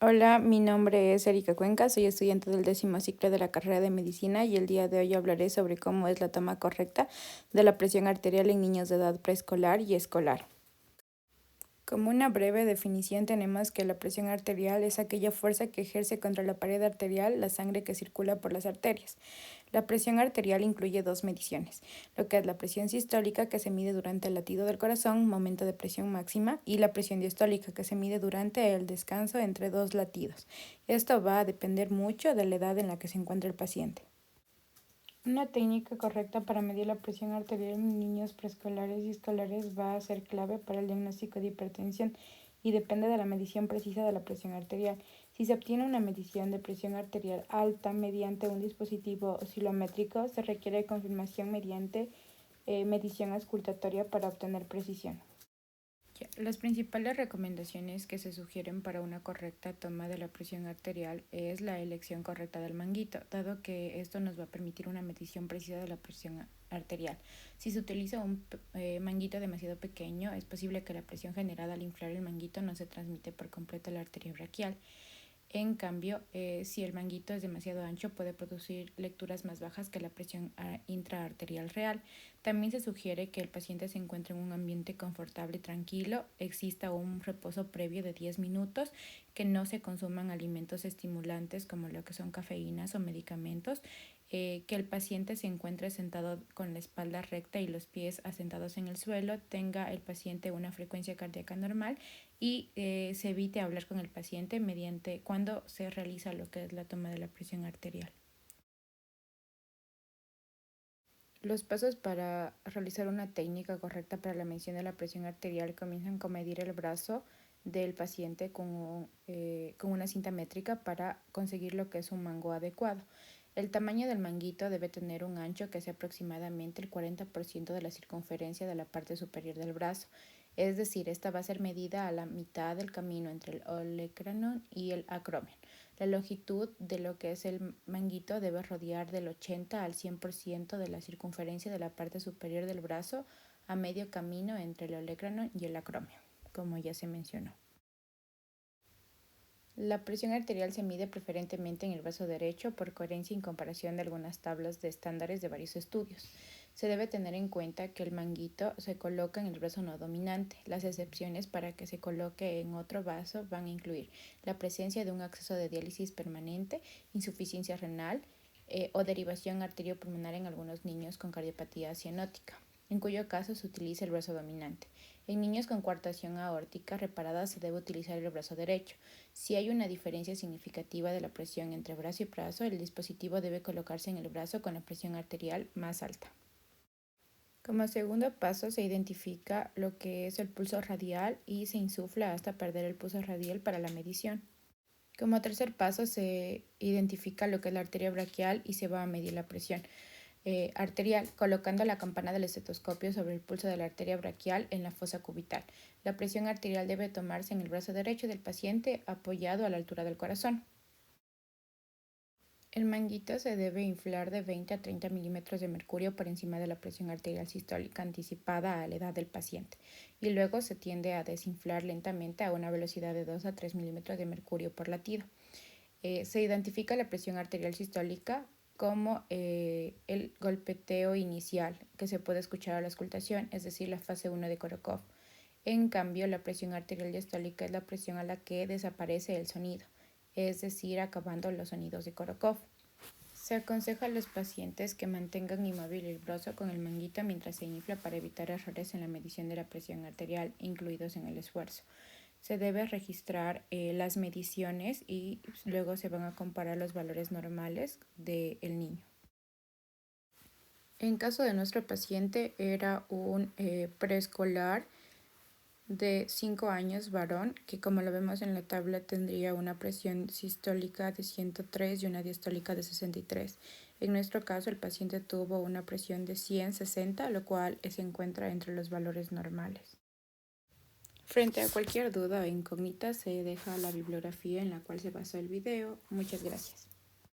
Hola, mi nombre es Erika Cuenca, soy estudiante del 10º ciclo de la carrera de medicina y el día de hoy hablaré sobre cómo es la toma correcta de la presión arterial en niños de edad preescolar y escolar. Como una breve definición tenemos que la presión arterial es aquella fuerza que ejerce contra la pared arterial la sangre que circula por las arterias. La presión arterial incluye dos mediciones, lo que es la presión sistólica que se mide durante el latido del corazón, momento de presión máxima, y la presión diastólica que se mide durante el descanso entre dos latidos. Esto va a depender mucho de la edad en la que se encuentra el paciente. Una técnica correcta para medir la presión arterial en niños preescolares y escolares va a ser clave para el diagnóstico de hipertensión y depende de la medición precisa de la presión arterial. Si se obtiene una medición de presión arterial alta mediante un dispositivo oscilométrico, se requiere confirmación mediante medición auscultatoria para obtener precisión. Las principales recomendaciones que se sugieren para una correcta toma de la presión arterial es la elección correcta del manguito, dado que esto nos va a permitir una medición precisa de la presión arterial. Si se utiliza un manguito demasiado pequeño, es posible que la presión generada al inflar el manguito no se transmite por completo a la arteria braquial. En cambio, si el manguito es demasiado ancho, puede producir lecturas más bajas que la presión intraarterial real. También se sugiere que el paciente se encuentre en un ambiente confortable y tranquilo, exista un reposo previo de 10 minutos, que no se consuman alimentos estimulantes como lo que son cafeínas o medicamentos, que el paciente se encuentre sentado con la espalda recta y los pies asentados en el suelo, tenga el paciente una frecuencia cardíaca normal y se evite hablar con el paciente mediante cuando se realiza lo que es la toma de la presión arterial. Los pasos para realizar una técnica correcta para la medición de la presión arterial comienzan con medir el brazo del paciente con una cinta métrica para conseguir lo que es un mango adecuado. El tamaño del manguito debe tener un ancho que sea aproximadamente el 40% de la circunferencia de la parte superior del brazo. Es decir, esta va a ser medida a la mitad del camino entre el olecranon y el acromion. La longitud de lo que es el manguito debe rodear del 80 al 100% de la circunferencia de la parte superior del brazo a medio camino entre el olecranon y el acromion, como ya se mencionó. La presión arterial se mide preferentemente en el brazo derecho por coherencia en comparación de algunas tablas de estándares de varios estudios. Se debe tener en cuenta que el manguito se coloca en el brazo no dominante. Las excepciones para que se coloque en otro brazo van a incluir la presencia de un acceso de diálisis permanente, insuficiencia renal o derivación arteriopulmonar en algunos niños con cardiopatía cianótica, en cuyo caso se utiliza el brazo dominante. En niños con coartación aórtica reparada se debe utilizar el brazo derecho. Si hay una diferencia significativa de la presión entre brazo y brazo, el dispositivo debe colocarse en el brazo con la presión arterial más alta. Como segundo paso se identifica lo que es el pulso radial y se insufla hasta perder el pulso radial para la medición. Como tercer paso se identifica lo que es la arteria braquial y se va a medir la presión arterial, colocando la campana del estetoscopio sobre el pulso de la arteria braquial en la fosa cubital. La presión arterial debe tomarse en el brazo derecho del paciente apoyado a la altura del corazón. El manguito se debe inflar de 20 a 30 milímetros de mercurio por encima de la presión arterial sistólica anticipada a la edad del paciente y luego se tiende a desinflar lentamente a una velocidad de 2 a 3 milímetros de mercurio por latido. Se identifica la presión arterial sistólica como el golpeteo inicial que se puede escuchar a la auscultación, es decir, la fase 1 de Korokov. En cambio, la presión arterial diastólica es la presión a la que desaparece el sonido, es decir, acabando los sonidos de Korokov. Se aconseja a los pacientes que mantengan inmóvil el brazo con el manguito mientras se infla para evitar errores en la medición de la presión arterial, incluidos en el esfuerzo. Se debe registrar las mediciones y luego se van a comparar los valores normales del niño. En caso de nuestro paciente era un preescolar de 5 años varón, que como lo vemos en la tabla tendría una presión sistólica de 103 y una diastólica de 63. En nuestro caso el paciente tuvo una presión de 160, lo cual se encuentra entre los valores normales. Frente a cualquier duda o incógnita se deja la bibliografía en la cual se basó el video. Muchas gracias.